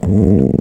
We'll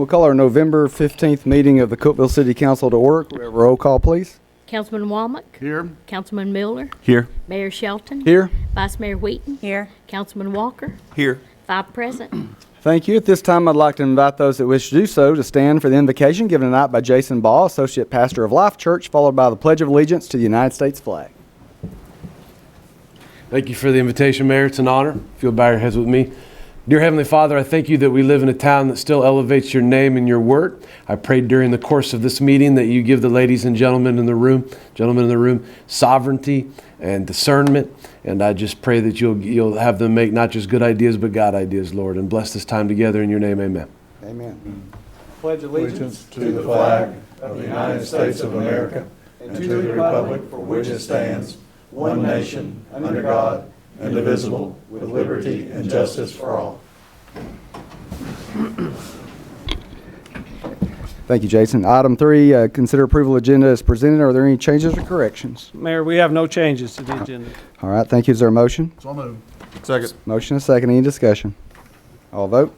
call our November 15th meeting of the Cookeville City Council to order. We have a roll call, please. Councilman Womack. Here. Councilman Miller. Here. Mayor Shelton. Here. Vice Mayor Wheaton. Here. Councilman Walker. Here. 5 present. Thank you. At this time, I'd like to invite those that wish to do so to stand for the invocation given tonight by Jason Ball, Associate Pastor of Life Church, followed by the Pledge of Allegiance to the United States flag. Thank you for the invitation, Mayor. It's an honor. If you'll bow your heads with me. Dear Heavenly Father, I thank you that we live in a town that still elevates your name and your word. I prayed during the course of this meeting that you give the ladies and gentlemen in the room, sovereignty and discernment. And I just pray that you'll have them make not just good ideas, but God ideas, Lord. And bless this time together in your name. Amen. Amen. Pledge allegiance to the flag of the United States of America and to the republic for which it stands, one nation, under God, indivisible, with liberty and justice for all. Thank you, Jason. Item 3, consider approval agenda as presented. Are there any changes or corrections? Mayor, we have no changes to the agenda. All right, thank you. Is there a motion? So moved. Second. Motion and a second. Any discussion? All vote.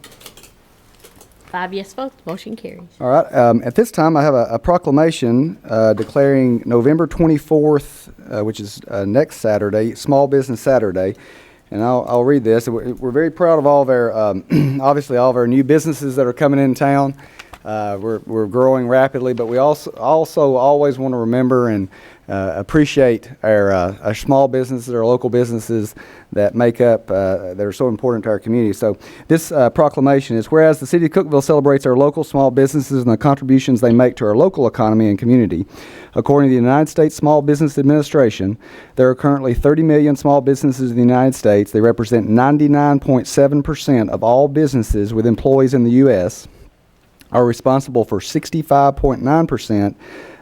5 yes votes. Motion carries. All right. At this time, I have a proclamation declaring November 24th, which is next Saturday, Small Business Saturday. And I'll read this. We're very proud of all of our, obviously, all of our new businesses that are coming in town. We're growing rapidly, but we also always want to remember and appreciate our small businesses, our local businesses that make up, that are so important to our community. So this proclamation is, whereas the City of Cookeville celebrates our local small businesses and the contributions they make to our local economy and community. According to the United States Small Business Administration, there are currently 30 million small businesses in the United States. They represent 99.7% of all businesses with employees in the U.S., are responsible for 65.9%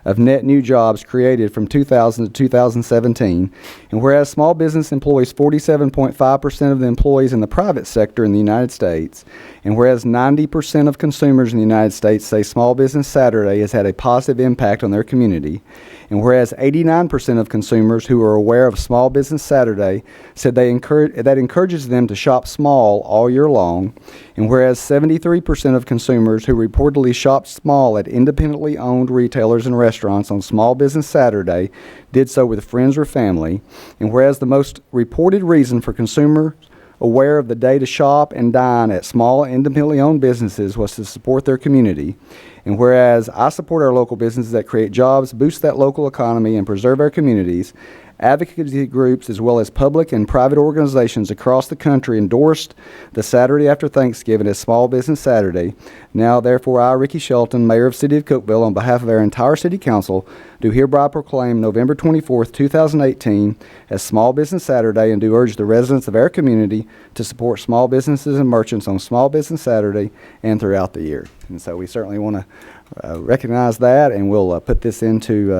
of net new jobs created from 2000 to 2017. And whereas small business employs 47.5% of the employees in the private sector in the United States, and whereas 90% of consumers in the United States say Small Business Saturday has had a positive impact on their community, and whereas 89% of consumers who are aware of Small Business Saturday said that encourages them to shop small all year long, and whereas 73% of consumers who reportedly shop small at independently owned retailers and restaurants on Small Business Saturday did so with friends or family, and whereas the most reported reason for consumers aware of the day to shop and dine at small independently owned businesses was to support their community, and whereas I support our local businesses that create jobs, boost that local economy, and preserve our communities, advocacy groups as well as public and private organizations across the country endorsed the Saturday after Thanksgiving as Small Business Saturday. Now, therefore, I, Ricky Shelton, Mayor of the City of Cookeville, on behalf of our entire City Council, do hereby proclaim November 24th, 2018 as Small Business Saturday, and do urge the residents of our community to support small businesses and merchants on Small Business Saturday and throughout the year. And so we certainly want to recognize that, and we'll put this into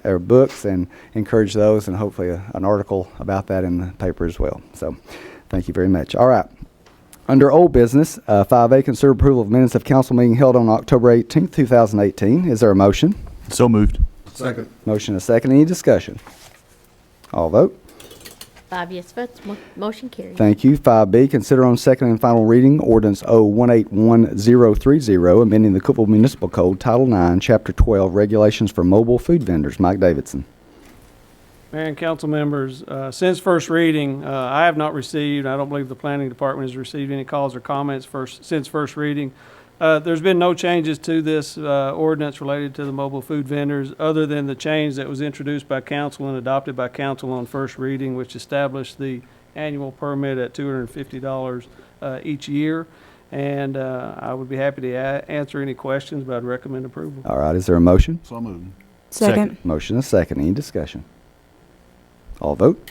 our books and encourage those, and hopefully an article about that in the paper as well. So thank you very much. All right. Under old business, 5A, consider approval of minutes of council meeting held on October 18th, 2018. Is there a motion? So moved. Second. Motion and a second. Any discussion? All vote. 5 yes votes. Motion carries. Thank you. 5B, consider on second and final reading ordinance 0181030, amending the Cookeville Municipal Code, Title 9, Chapter 12, Regulations for Mobile Food Vendors. Mike Davidson. Mayor and council members, since first reading, I have not received, I don't believe the planning department has received any calls or comments since first reading. There's been no changes to this ordinance related to the mobile food vendors, other than the change that was introduced by council and adopted by council on first reading, which established the annual permit at $250 each year. And I would be happy to answer any questions, but I'd recommend approval. All right. Is there a motion? So moved. Second. Motion and a second. Any discussion? All vote.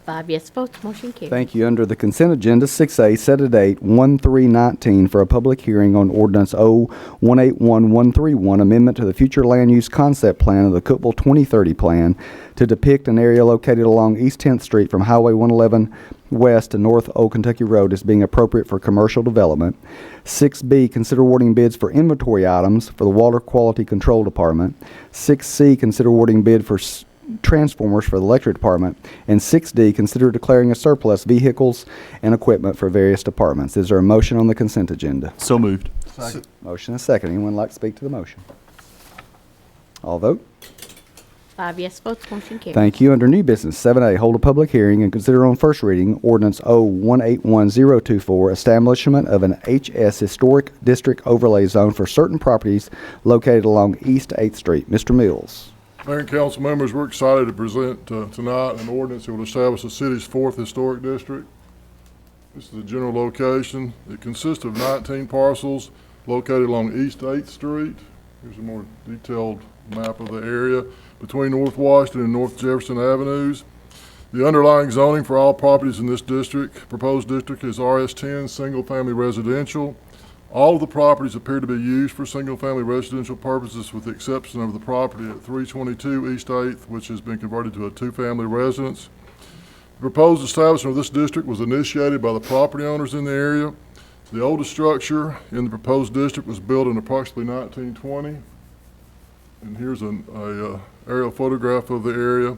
5 yes votes, motion carries. Thank you. Under the consent agenda, 6A, set a date 1/3/19 for a public hearing on ordinance O-181131, amendment to the future land use concept plan of the Cookeville 2030 plan to depict an area located along East 10th Street from Highway 111 west to North Old Kentucky Road as being appropriate for commercial development. 6B, consider awarding bids for inventory items for the Water Quality Control Department. 6C, consider awarding bid for transformers for the electric department. And 6D, consider declaring a surplus vehicles and equipment for various departments. Is there a motion on the consent agenda? So moved. Motion and second. Anyone like to speak to the motion? All vote. 5 yes votes, motion carries. Thank you. Under new business, 7A, hold a public hearing and consider on first reading ordinance O-181024, establishment of an HS Historic District Overlay Zone for certain properties located along East 8th Street. Mr. Mills. Mayor and council members, we're excited to present tonight an ordinance that will establish the city's 4th historic district. This is the general location. It consists of 19 parcels located along East 8th Street. Here's a more detailed map of the area between North Washington and North Jefferson Avenues. The underlying zoning for all properties in this district, proposed district, is RS10, single-family residential. All of the properties appear to be used for single-family residential purposes with the exception of the property at 322 East 8th, which has been converted to a two-family residence. The proposed establishment of this district was initiated by the property owners in the area. The oldest structure in the proposed district was built in approximately 1920. And here's an aerial photograph of the area.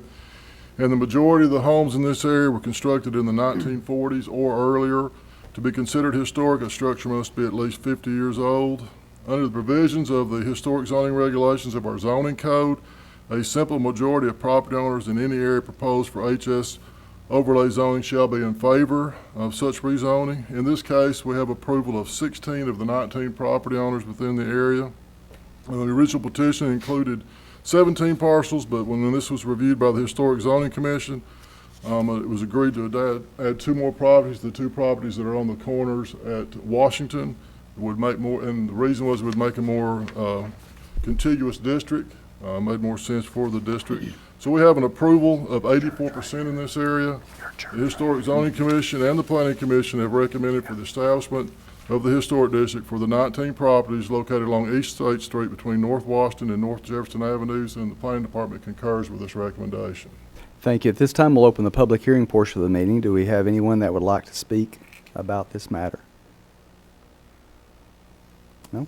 And the majority of the homes in this area were constructed in the 1940s or earlier. To be considered historic, a structure must be at least 50 years old. Under the provisions of the historic zoning regulations of our zoning code, a simple majority of property owners in any area proposed for HS overlay zoning shall be in favor of such rezoning. In this case, we have approval of 16 of the 19 property owners within the area. The original petition included 17 parcels, but when this was reviewed by the Historic Zoning Commission, it was agreed to add two more properties, the two properties that are on the corners at Washington. It would make more, and the reason was it would make a more contiguous district, made more sense for the district. So we have an approval of 84% in this area. The Historic Zoning Commission and the Planning Commission have recommended for the establishment of the historic district for the 19 properties located along East 8th Street between North Washington and North Jefferson Avenues, and the Planning Department concurs with this recommendation. Thank you. At this time, we'll open the public hearing portion of the meeting. Do we have anyone that would like to speak about this matter? No?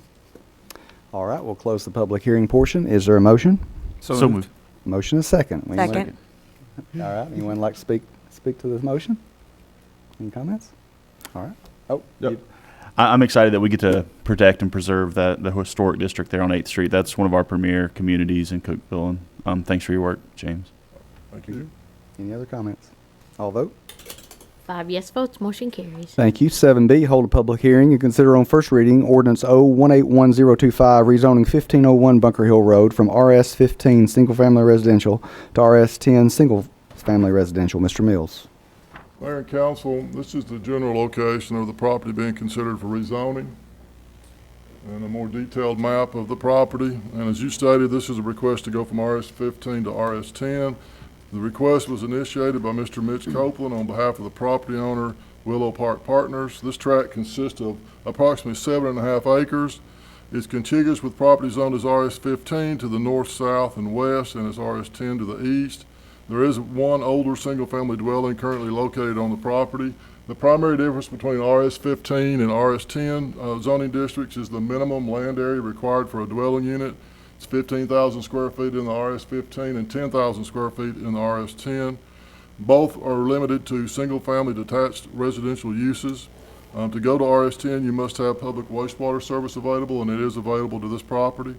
All right, we'll close the public hearing portion. Is there a motion? So moved. Motion is second. Anyone- Second. All right, anyone like to speak to this motion? Any comments? All right. Oh, Yep. you- I'm excited that we get to protect and preserve the historic district there on 8th Street. That's one of our premier communities in Cookeville. And thanks for your work, James. Thank you. any other comments? All vote. 5 yes votes, motion carries. Thank you. 7B, hold a public hearing and consider on first reading ordinance O-181025, rezoning 1501 Bunker Hill Road from RS15 single-family residential to RS10 single-family residential. Mr. Mills. Mayor and council, this is the general location of the property being considered for rezoning and a more detailed map of the property. And as you stated, this is a request to go from RS15 to RS10. The request was initiated by Mr. Mitch Copeland on behalf of the property owner, Willow Park Partners. This tract consists of approximately 7.5 acres. It's contiguous with property zoned as RS15 to the north, south, and west, and as RS10 to the east. There is one older single-family dwelling currently located on the property. The primary difference between RS15 and RS10 zoning districts is the minimum land area required for a dwelling unit. It's 15,000 square feet in the RS15 and 10,000 square feet in the RS10. Both are limited to single-family detached residential uses. To go to RS10, you must have public wastewater service available, and it is available to this property.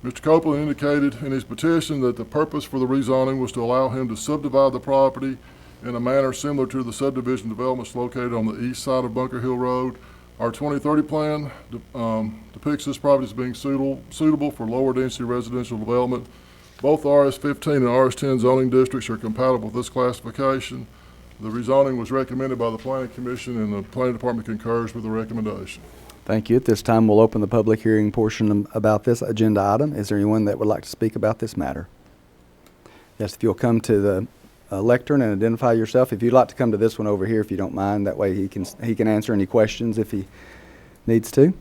Mr. Copeland indicated in his petition that the purpose for the rezoning was to allow him to subdivide the property in a manner similar to the subdivision developments located on the east side of Bunker Hill Road. Our 2030 plan depicts this property as being suitable for lower density residential development. Both RS15 and RS10 zoning districts are compatible with this classification. The rezoning was recommended by the Planning Commission, and the Planning Department concurs with the recommendation. Thank you. At this time, we'll open the public hearing portion about this agenda item. Is there anyone that would like to speak about this matter? Yes, if you'll come to the lectern and identify yourself. If you'd like to come to this one over here, if you don't mind, that way he can answer any questions if he needs to.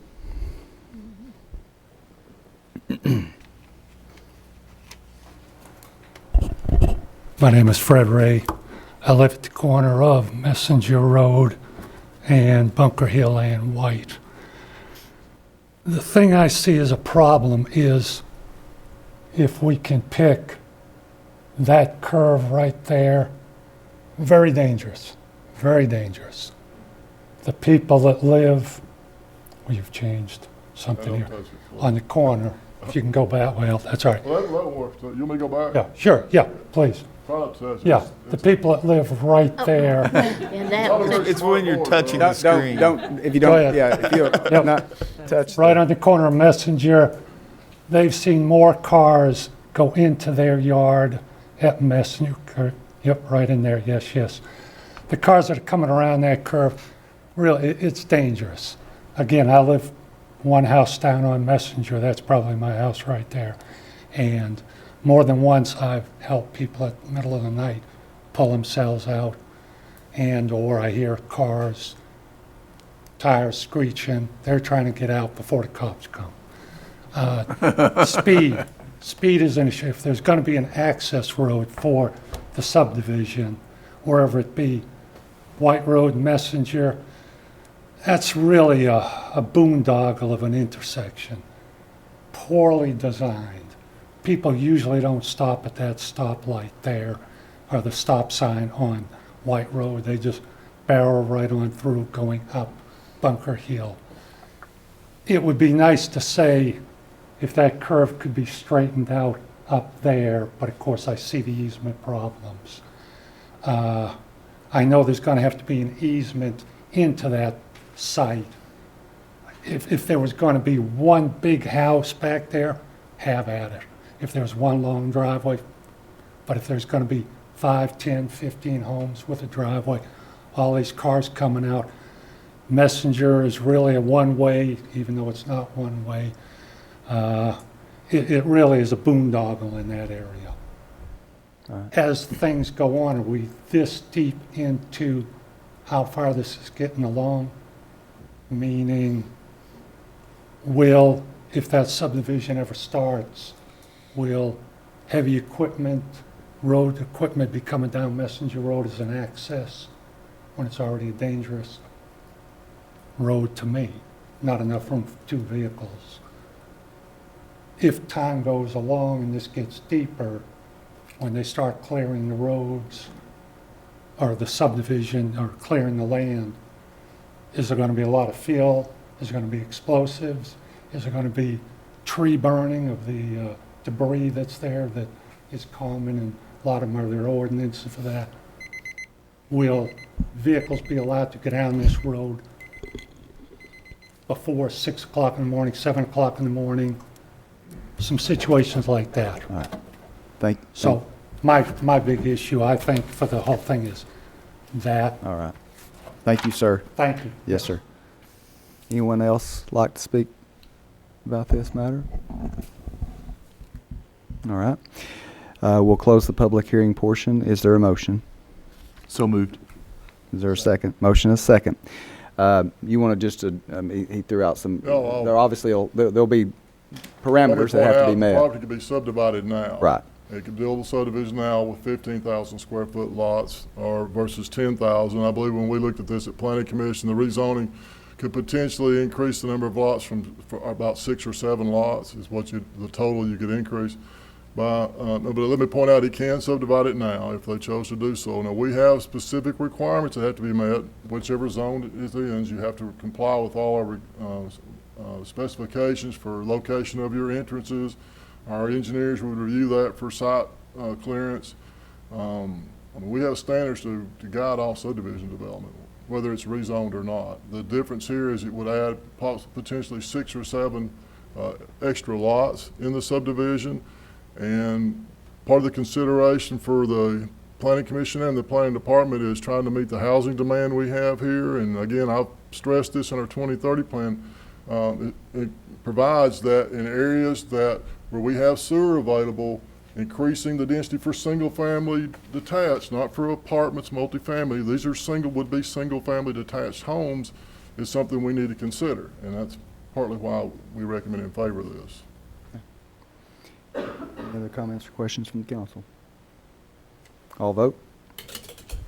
My name is Fred Ray. I live at the corner of Messenger Road and Bunker Hill and White. The thing I see as a problem is if we can pick that curve right there, very dangerous, very dangerous. The people that live, well, you've changed something Don't here, touch it. on the corner. If you can go back, well, that's all right. Well, that'll work. So you want me to go back? Yeah, sure, yeah, please. Try not to touch it. Yeah, It's- the people that live right there. And that Probably one, very It's when you're smart touching board. the screen. Don't, if you Go don't, ahead. yeah, if you Yep. not touch. Right on the corner of Messenger, they've seen more cars go into their yard at Messenger. Yep, right in there, yes, yes. The cars that are coming around that curve, really, it's dangerous. Again, I live one house down on Messenger, that's probably my house right there. And more than once, I've helped people at the middle of the night pull themselves out, and or I hear cars, tires screeching, they're trying to get out before the cops come. Speed is an issue. If there's going to be an access road for the subdivision, wherever it be, White Road, Messenger, that's really a boondoggle of an intersection. Poorly designed. People usually don't stop at that stoplight there, or the stop sign on White Road. They just barrel right on through going up Bunker Hill. It would be nice to say if that curve could be straightened out up there, but of course I see the easement problems. I know there's going to have to be an easement into that site. If there was going to be one big house back there, have at it. If there's one long driveway, but if there's going to be 5, 10, 15 homes with a driveway, all these cars coming out, Messenger is really a one-way, even though it's not one-way. It really is a boondoggle in that area. As things go on, are we this deep into how far this is getting along? Meaning, if that subdivision ever starts, will heavy equipment, road equipment be coming down Messenger Road as an access when it's already a dangerous road to me? Not enough room for 2 vehicles. If time goes along and this gets deeper, when they start clearing the roads or the subdivision or clearing the land, is there going to be a lot of fuel? Is there going to be explosives? Is there going to be tree burning of the debris that's there that is common, and a lot of them are their ordinances for that? Will vehicles be allowed to get down this road before 6 o'clock in the morning, 7 o'clock in the morning? Some situations like that. So my big issue, I think, for the whole thing is that. All right. Thank you, sir. Thank you. Yes, sir. Anyone else like to speak about this matter? All right. We'll close the public hearing portion. Is there a motion? So moved. Is there a second? Motion is second. You want to just, he threw out some, No, there obviously, there'll be parameters that have to be The met. property could be subdivided now. Right. It could build a subdivision now with 15,000 square foot lots or versus 10,000. I believe when we looked at this at Planning Commission, the rezoning could potentially increase the number of lots from about 6 or 7 lots is what the total you could increase by. But let me point out, he can subdivide it now if they chose to do so. Now, we have specific requirements that have to be met. Whichever zone it is, you have to comply with all our specifications for location of your entrances. Our engineers would review that for site clearance. We have standards to guide all subdivision development, whether it's rezoned or not. The difference here is it would add potentially 6 or 7 extra lots in the subdivision. And part of the consideration for the Planning Commission and the Planning Department is trying to meet the housing demand we have here. And again, I've stressed this in our 2030 plan. It provides that in areas where we have sewer available, increasing the density for single-family detached, not for apartments, multifamily. These are would be single-family detached homes, is something we need to consider, and that's partly why we recommend in favor of this. Any other comments or questions from the council? All vote.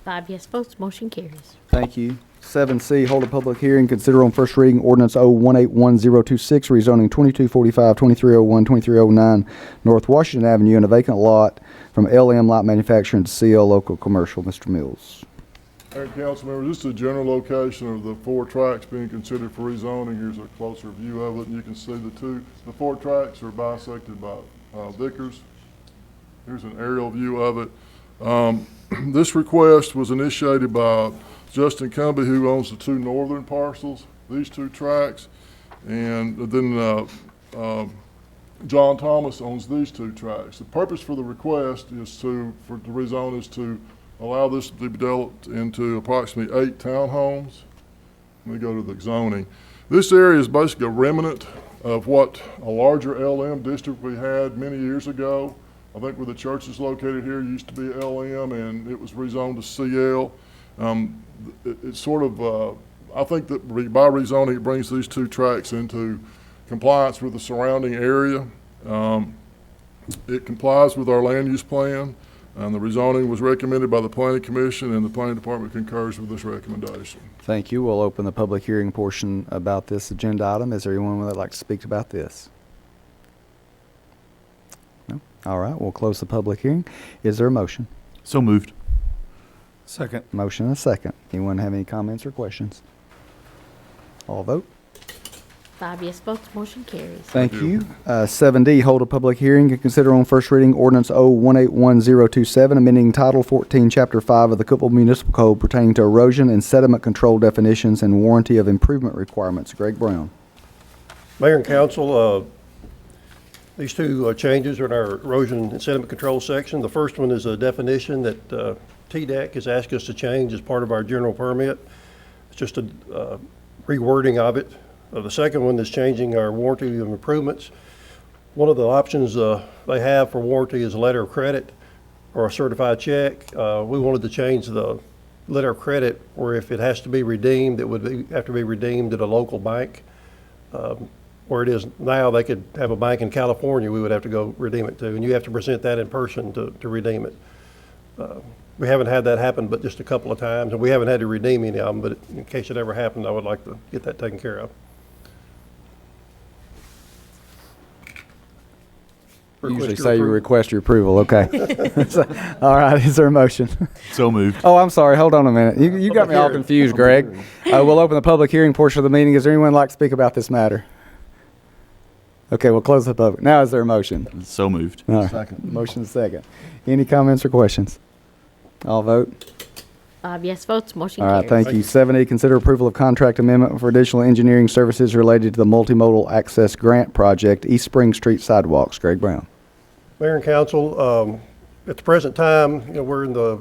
5 yes votes, motion carries. Thank you. 7C, hold a public hearing, consider on first reading ordinance 0181026, rezoning 2245, 2301, 2309 North Washington Avenue in a vacant lot from LM Light Manufacturing to CL Local Commercial. Mr. Mills. Mayor and council members, this is a general location of the 4 tracts being considered for rezoning. Here's a closer view of it, and you can see the 4 tracts are bisected by Vickers. Here's an aerial view of it. This request was initiated by Justin Cumby, who owns the 2 northern parcels, these 2 tracts, and then John Thomas owns these 2 tracts. The purpose for the request is to rezone is to allow this to be developed into approximately 8 townhomes. Let me go to the zoning. This area is basically a remnant of what a larger LM district we had many years ago. I think where the church is located here used to be LM, and it was rezoned to CL. It's sort of, I think that by rezoning, it brings these 2 tracts into compliance with the surrounding area. It complies with our land use plan, and the rezoning was recommended by the Planning Commission, and the Planning Department concurs with this recommendation. Thank you. We'll open the public hearing portion about this agenda item. Is there anyone that would like to speak about this? No? All right, we'll close the public hearing. Is there a motion? So moved. Second. Motion and a second. Anyone have any comments or questions? All vote. 5 yes votes, motion carries. Thank you. 7D, hold a public hearing and consider on first reading ordinance 0181027, amending Title 14, Chapter 5 of the Cookeville Municipal Code pertaining to erosion and sediment control definitions and warranty of improvement requirements. Greg Brown. Mayor and council, these 2 changes are in our erosion and sediment control section. The first one is a definition that TDEC has asked us to change as part of our general permit. It's just a rewording of it. The second one is changing our warranty of improvements. One of the options they have for warranty is a letter of credit or a certified check. We wanted to change the letter of credit where if it has to be redeemed, it would have to be redeemed at a local bank. Where it is now, they could have a bank in California we would have to go redeem it to, and you have to present that in person to redeem it. We haven't had that happen but just a couple of times, and we haven't had to redeem any of them, but in case it ever happened, I would like to get that taken care of. Usually say you request your approval. Okay. All right. Is there a motion? So moved. Oh, I'm sorry. Hold on a minute. You got me all confused, Greg. We'll open the public hearing portion of the meeting. Is there anyone who'd like to speak about this matter? Okay, we'll close the public. Now is there a motion? So moved. All right. Second. Motion second. Any comments or questions? All vote. 5 yes votes, motion All carries. right, thank you. 7E, consider approval of contract amendment for additional engineering services related to the multimodal access grant project, East Spring Street sidewalks. Greg Brown. Mayor and council, at the present time, we're in the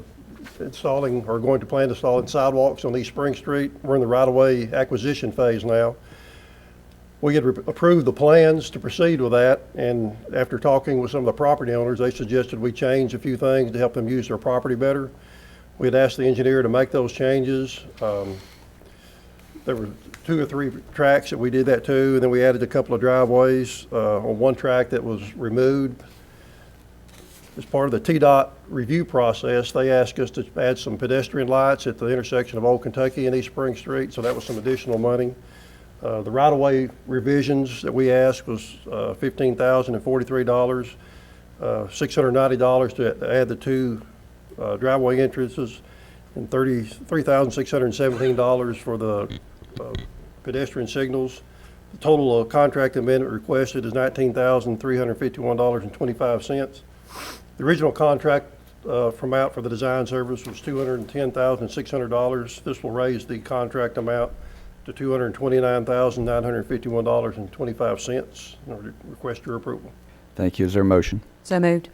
installing or going to plan to install sidewalks on East Spring Street. We're in the right-of-way acquisition phase now. We had approved the plans to proceed with that, and after talking with some of the property owners, they suggested we change a few things to help them use their property better. We had asked the engineer to make those changes. There were 2 or 3 tracks that we did that to, and then we added a couple of driveways on one track that was removed. As part of the TDOT review process, they asked us to add some pedestrian lights at the intersection of Old Kentucky and East Spring Street, so that was some additional money. The right-of-way revisions that we asked was $15,043, $690 to add the 2 driveway entrances, and $33,617 for the pedestrian signals. The total contract amendment requested is $19,351.25. The original contract amount for the design service was $210,600. This will raise the contract amount to $229,951.25. In order to request your approval. Thank you. Is there a motion? So moved.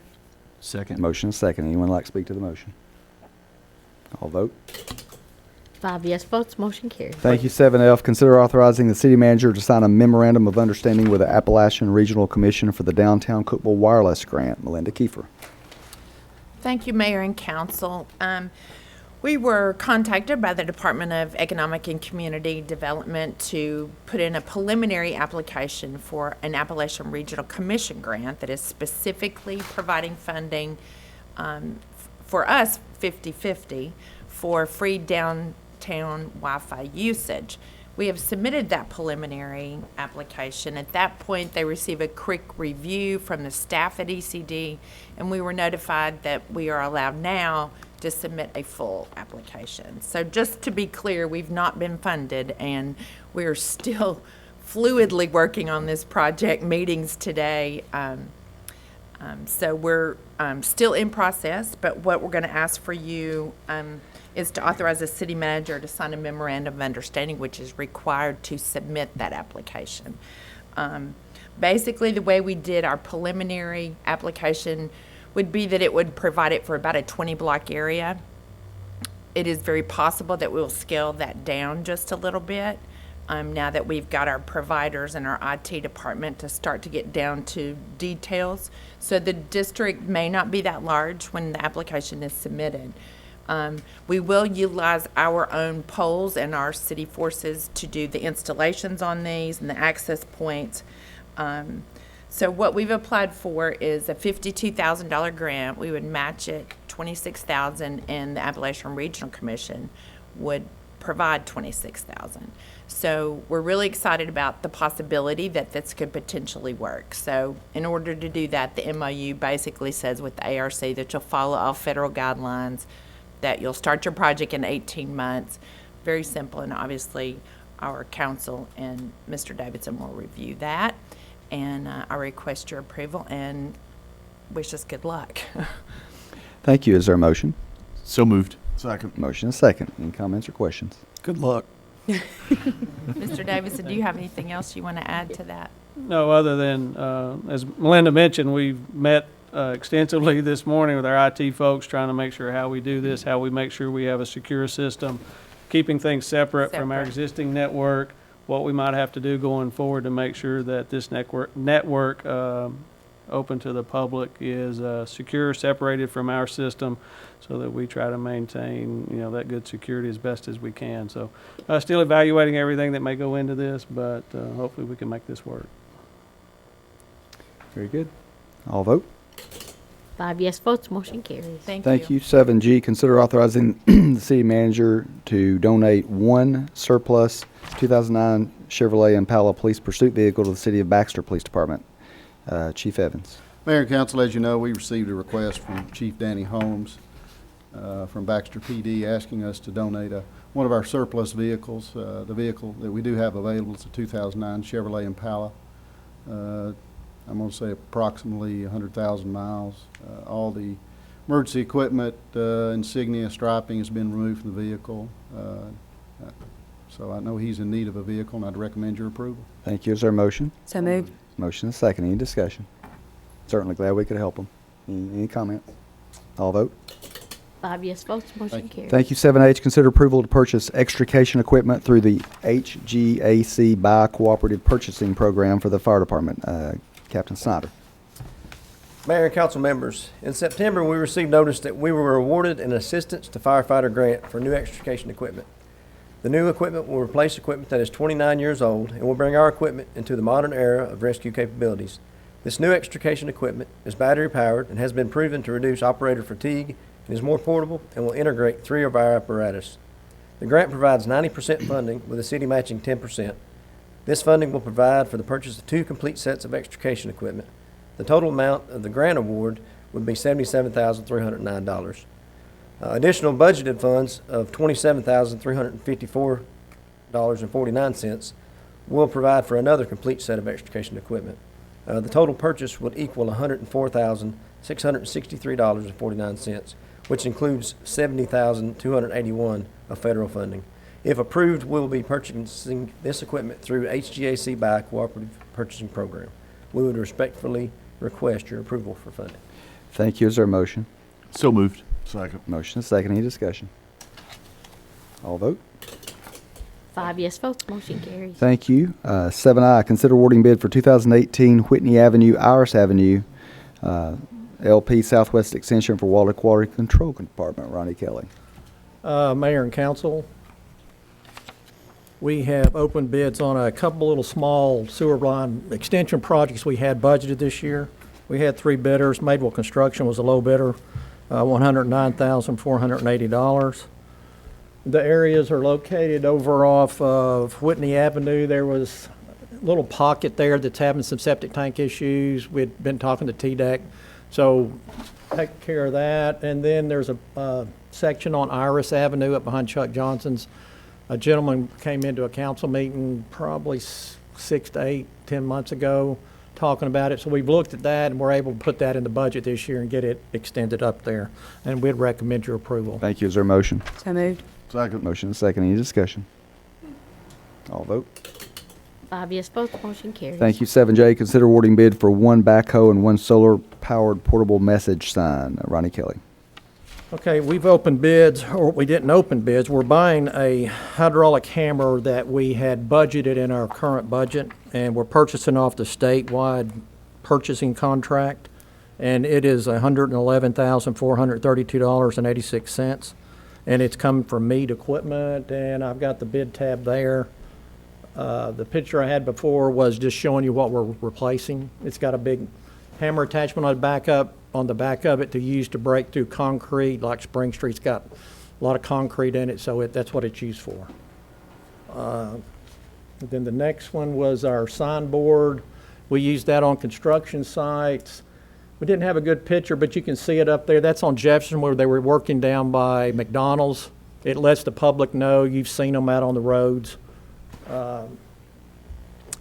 Second. Motion is second. Anyone like to speak to the motion? All vote. 5 yes votes, motion carries. Thank you. 7F, consider authorizing the city manager to sign a memorandum of understanding with the Appalachian Regional Commission for the Downtown Cookeville Wireless Grant. Melinda Kiefer. Thank you, Mayor and Council. We were contacted by the Department of Economic and Community Development to put in a preliminary application for an Appalachian Regional Commission grant that is specifically providing funding for us 50/50 for free downtown Wi-Fi usage. We have submitted that preliminary application. At that point, they receive a quick review from the staff at ECD, and we were notified that we are allowed now to submit a full application. So just to be clear, we've not been funded, and we're still fluidly working on this project, meetings today. So we're still in process, but what we're going to ask for you is to authorize the city manager to sign a memorandum of understanding, which is required to submit that application. Basically, the way we did our preliminary application would be that it would provide it for about a 20-block area. It is very possible that we'll scale that down just a little bit now that we've got our providers and our IT department to start to get down to details. So the district may not be that large when the application is submitted. We will utilize our own poles and our city forces to do the installations on these and the access points. So what we've applied for is a $52,000 grant. We would match it $26,000, and the Appalachian Regional Commission would provide $26,000. So we're really excited about the possibility that this could potentially work. So in order to do that, the MOU basically says with the ARC that you'll follow all federal guidelines, that you'll start your project in 18 months. Very simple, and obviously our council and Mr. Davidson will review that. And I request your approval and wish us good luck. Thank you. Is there a motion? So moved. Second. Motion is second. Any comments or questions? Good luck. Mr. Davidson, do you have anything else you want to add to that? No, other than, as Melinda mentioned, we've met extensively this morning with our IT folks, trying to make sure how we do this, how we make sure we have a secure system, keeping things separate from our existing network, what we might have to do going forward to make sure that this network open to the public is secure, separated from our system, so that we try to maintain, that good security as best as we can. So still evaluating everything that may go into this, but hopefully we can make this work. Very good. All vote. 5 yes votes, motion carries. Thank you. 7G, consider authorizing the city manager to donate one surplus 2009 Chevrolet Impala police pursuit vehicle to the city of Baxter Police Department. Chief Evans. Mayor and Council, as you know, we received a request from Chief Danny Holmes from Baxter PD asking us to donate one of our surplus vehicles. The vehicle that we do have available is a 2009 Chevrolet Impala. I'm going to say approximately 100,000 miles. All the emergency equipment, insignia, striping has been removed from the vehicle. So I know he's in need of a vehicle, and I'd recommend your approval. Thank you. Is there a motion? So moved. Motion is second. Any discussion? Certainly glad we could help them. Any comments? All vote. 5 yes votes, motion carries. Thank you. 7H, consider approval to purchase extrication equipment through the HGAC Bi-Cooperative Purchasing Program for the Fire Department. Captain Snyder. Mayor and council members, in September we received notice that we were awarded an Assistance to Firefighter grant for new extrication equipment. The new equipment will replace equipment that is 29 years old and will bring our equipment into the modern era of rescue capabilities. This new extrication equipment is battery powered and has been proven to reduce operator fatigue and is more portable and will integrate 3 of our apparatus. The grant provides 90% funding with the city matching 10%. This funding will provide for the purchase of 2 complete sets of extrication equipment. The total amount of the grant award would be $77,309. Additional budgeted funds of $27,354.49 will provide for another complete set of extrication equipment. The total purchase would equal $104,663.49, which includes $70,281 of federal funding. If approved, we'll be purchasing this equipment through HGAC Bi-Cooperative Purchasing Program. We would respectfully request your approval for funding. Thank you. Is there a motion? So moved. Second. Motion is second. Any discussion? All vote. 5 yes votes, motion carries. Thank you. 7I, consider awarding bid for 2018 Whitney Avenue, Iris Avenue, LP Southwest Extension for Water Quality Control Department. Ronnie Kelly. Mayor and council, we have opened bids on a couple little small sewer line extension projects we had budgeted this year. We had 3 bidders. Madewell Construction was a low bidder, $109,480. The areas are located over off of Whitney Avenue. There was a little pocket there that's having some septic tank issues. We'd been talking to TDEC, so take care of that. And then there's a section on Iris Avenue up behind Chuck Johnson's. A gentleman came into a council meeting probably 6 to 8, 10 months ago talking about it. So we've looked at that and we're able to put that in the budget this year and get it extended up there. And we'd recommend your approval. Thank you. Is there a motion? So moved. Second. Motion and second. Any discussion? All vote. 5 yes votes, motion carries. Thank you. 7J, consider awarding bid for 1 backhoe and 1 solar-powered portable message sign. Ronnie Kelly. Okay, we've opened bids, or we didn't open bids. We're buying a hydraulic hammer that we had budgeted in our current budget, and we're purchasing off the statewide purchasing contract, and it is $111,432.86. And it's coming from Mead Equipment, and I've got the bid tab there. The picture I had before was just showing you what we're replacing. It's got a big hammer attachment on the back of it to use to break through concrete, like Spring Street's got a lot of concrete in it, so that's what it's used for. Then the next one was our signboard. We use that on construction sites. We didn't have a good picture, but you can see it up there. That's on Jefferson where they were working down by McDonald's. It lets the public know. You've seen them out on the roads. And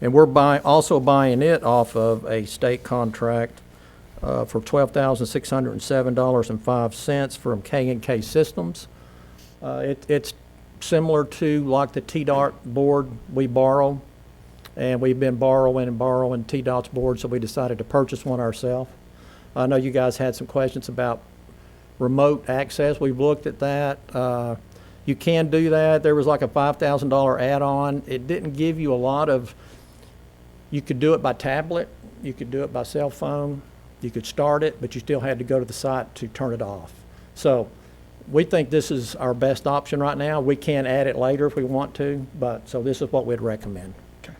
we're also buying it off of a state contract for $12,607.05 from K&K Systems. It's similar to like the TDOT board we borrow. And we've been borrowing TDOT's board, so we decided to purchase one ourselves. I know you guys had some questions about remote access. We've looked at that. You can do that. There was like a $5,000 add-on. It didn't give you a lot of, you could do it by tablet, you could do it by cell phone, you could start it, but you still had to go to the site to turn it off. So we think this is our best option right now. We can add it later if we want to, so this is what we'd recommend. Okay.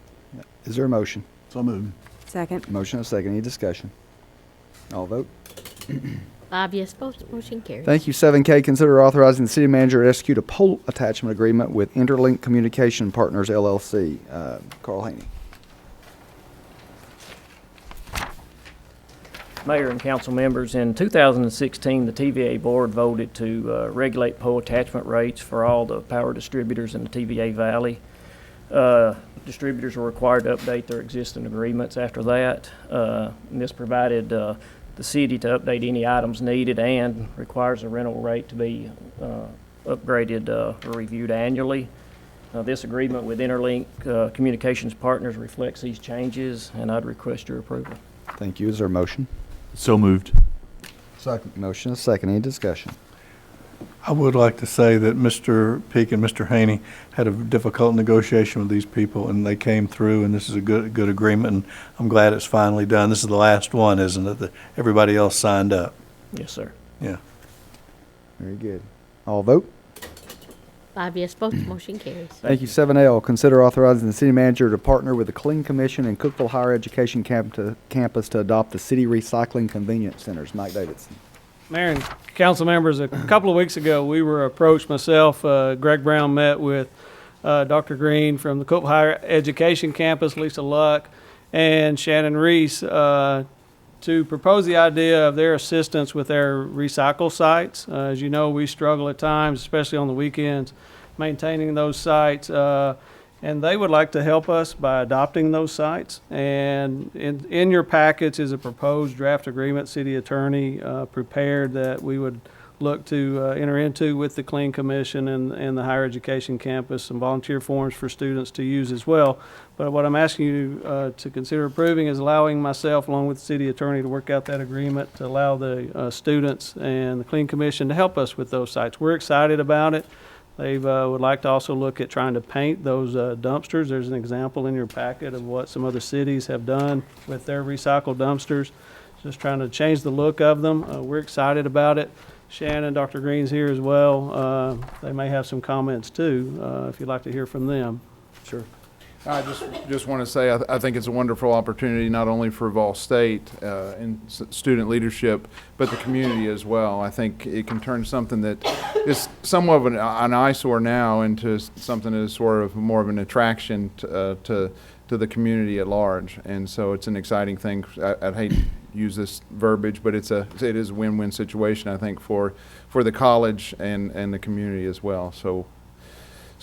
Is there a motion? So moved. Second. Motion and second. Any discussion? All vote. 5 yes votes, motion carries. Thank you. 7K, consider authorizing the city manager to execute a pole attachment agreement with Interlink Communication Partners, LLC. Carl Haney. Mayor and council members, in 2016, the TVA board voted to regulate pole attachment rates for all the power distributors in the TVA Valley. Distributors were required to update their existing agreements after that. And this provided the city to update any items needed and requires a rental rate to be upgraded or reviewed annually. This agreement with Interlink Communications Partners reflects these changes, and I'd request your approval. Thank you. Is there a motion? So moved. Second. Motion and second. Any discussion? I would like to say that Mr. Peak and Mr. Haney had a difficult negotiation with these people, and they came through, and this is a good agreement, and I'm glad it's finally done. This is the last one, isn't it? Everybody else signed up. Yes, sir. Yeah. Very good. All vote. 5 yes votes, motion carries. Thank you. 7L, consider authorizing the city manager to partner with the Clean Commission and Cookeville Higher Education Campus to adopt the city recycling convenience centers. Mike Davidson. Mayor and council members, a couple of weeks ago, we were approached, myself, Greg Brown met with Dr. Green from the Cookeville Higher Education Campus, Lisa Luck, and Shannon Reese to propose the idea of their assistance with their recycle sites. As you know, we struggle at times, especially on the weekends, maintaining those sites. And they would like to help us by adopting those sites. And in your packets is a proposed draft agreement city attorney prepared that we would look to enter into with the Clean Commission and the higher education campus, some volunteer forms for students to use as well. But what I'm asking you to consider approving is allowing myself, along with the city attorney, to work out that agreement to allow the students and the Clean Commission to help us with those sites. We're excited about it. They would like to also look at trying to paint those dumpsters. There's an example in your packet of what some other cities have done with their recycled dumpsters. Just trying to change the look of them. We're excited about it. Shannon, Dr. Green's here as well. They may have some comments too, if you'd like to hear from them. Sure. I just want to say I think it's a wonderful opportunity not only for Vol State and student leadership, but the community as well. I think it can turn something that is somewhat of an eyesore now into something that is sort of more of an attraction to the community at large. And so it's an exciting thing. I'd hate to use this verbiage, but it is a win-win situation, I think, for the college and the community as well. So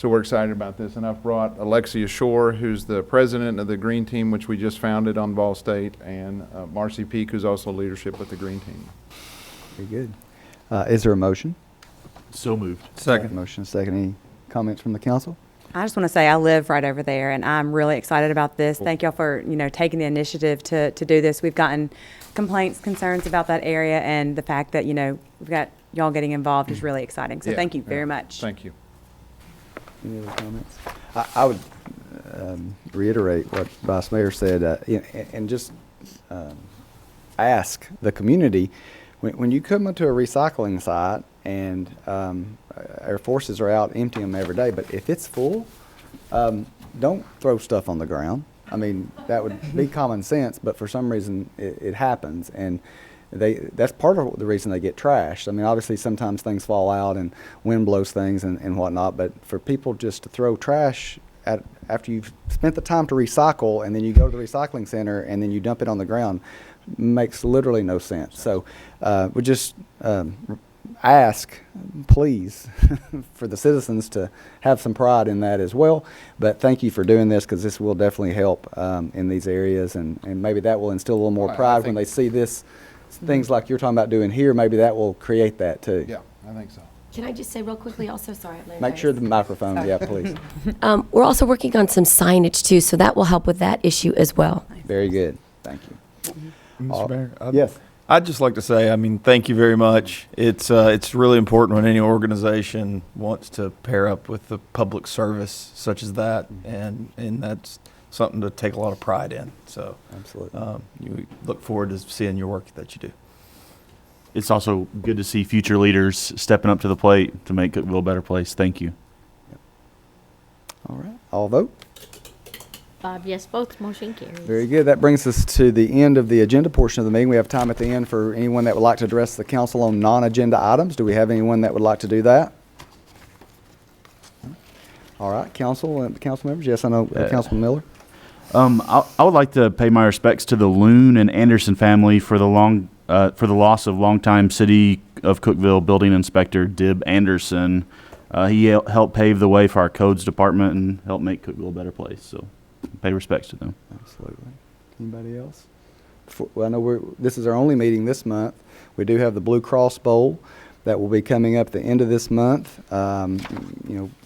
we're excited about this, and I've brought Alexia Shore, who's the president of the Green Team, which we just founded on Vol State, and Marcy Peak, who's also leadership with the Green Team. Very good. Is there a motion? So moved. Second. Motion, second. Any comments from the council? I just want to say I live right over there, and I'm really excited about this. Thank y'all for, taking the initiative to do this. We've gotten complaints, concerns about that area, and the fact that, we've got y'all getting involved is really exciting. So thank you very much. Thank you. Any other comments? I would reiterate what Vice Mayor said, and just ask the community, when you come into a recycling site and our forces are out emptying them every day, but if it's full, don't throw stuff on the ground. I mean, that would be common sense, but for some reason it happens, and that's part of the reason they get trashed. I mean, obviously sometimes things fall out and wind blows things and whatnot, but for people just to throw trash after you've spent the time to recycle and then you go to the recycling center and then you dump it on the ground makes literally no sense. So we just ask, please, for the citizens to have some pride in that as well. But thank you for doing this, because this will definitely help in these areas, and maybe that will instill a little more pride when they see this. Things like you're talking about doing here, maybe that will create that too. Yeah, I think so. Can I just say real quickly also, sorry. Make sure the microphone, yeah, please. We're also working on some signage too, so that will help with that issue as well. Very good. Thank you. Mr. Mayor? Yes. I'd just like to say, thank you very much. It's really important when any organization wants to pair up with the public service such as that, and that's something to take a lot of pride in. So absolutely, you look forward to seeing your work that you do. It's also good to see future leaders stepping up to the plate to make Cookeville a better place. Thank you. All right. All vote. 5 yes votes, motion carries. Very good. That brings us to the end of the agenda portion of the meeting. We have time at the end for anyone that would like to address the council on non-agenda items. Do we have anyone that would like to do that? All right, council and council members. Yes, I know Councilman Miller. I would like to pay my respects to the Loon and Anderson family for the loss of longtime City of Cookeville building inspector Dib Anderson. He helped pave the way for our codes department and helped make Cookeville a better place. So, pay respects to them. Absolutely. Anybody else? Well, I know this is our only meeting this month. We do have the Blue Cross Bowl that will be coming up at the end of this month.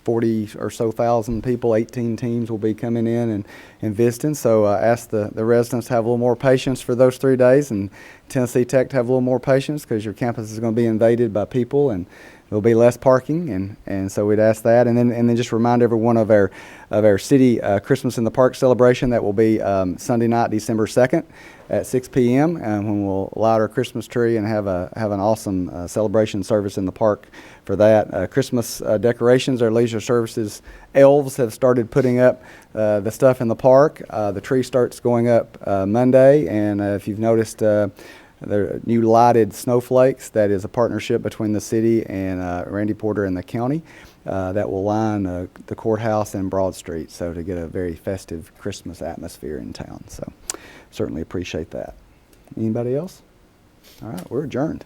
40 or so thousand people, 18 teams will be coming in and visiting. So ask the residents to have a little more patience for those 3 days, and Tennessee Tech to have a little more patience, because your campus is going to be invaded by people and there'll be less parking, and so we'd ask that, and then just remind everyone of our city Christmas in the Park celebration that will be Sunday night, December 2nd at 6 p.m. When we'll light our Christmas tree and have an awesome celebration service in the park for that. Christmas decorations, our leisure services elves have started putting up the stuff in the park. The tree starts going up Monday, and if you've noticed, the new lighted snowflakes, that is a partnership between the city and Randy Porter and the county, that will line the courthouse and Broad Street, so to get a very festive Christmas atmosphere in town. So certainly appreciate that. Anybody else? All right, we're adjourned.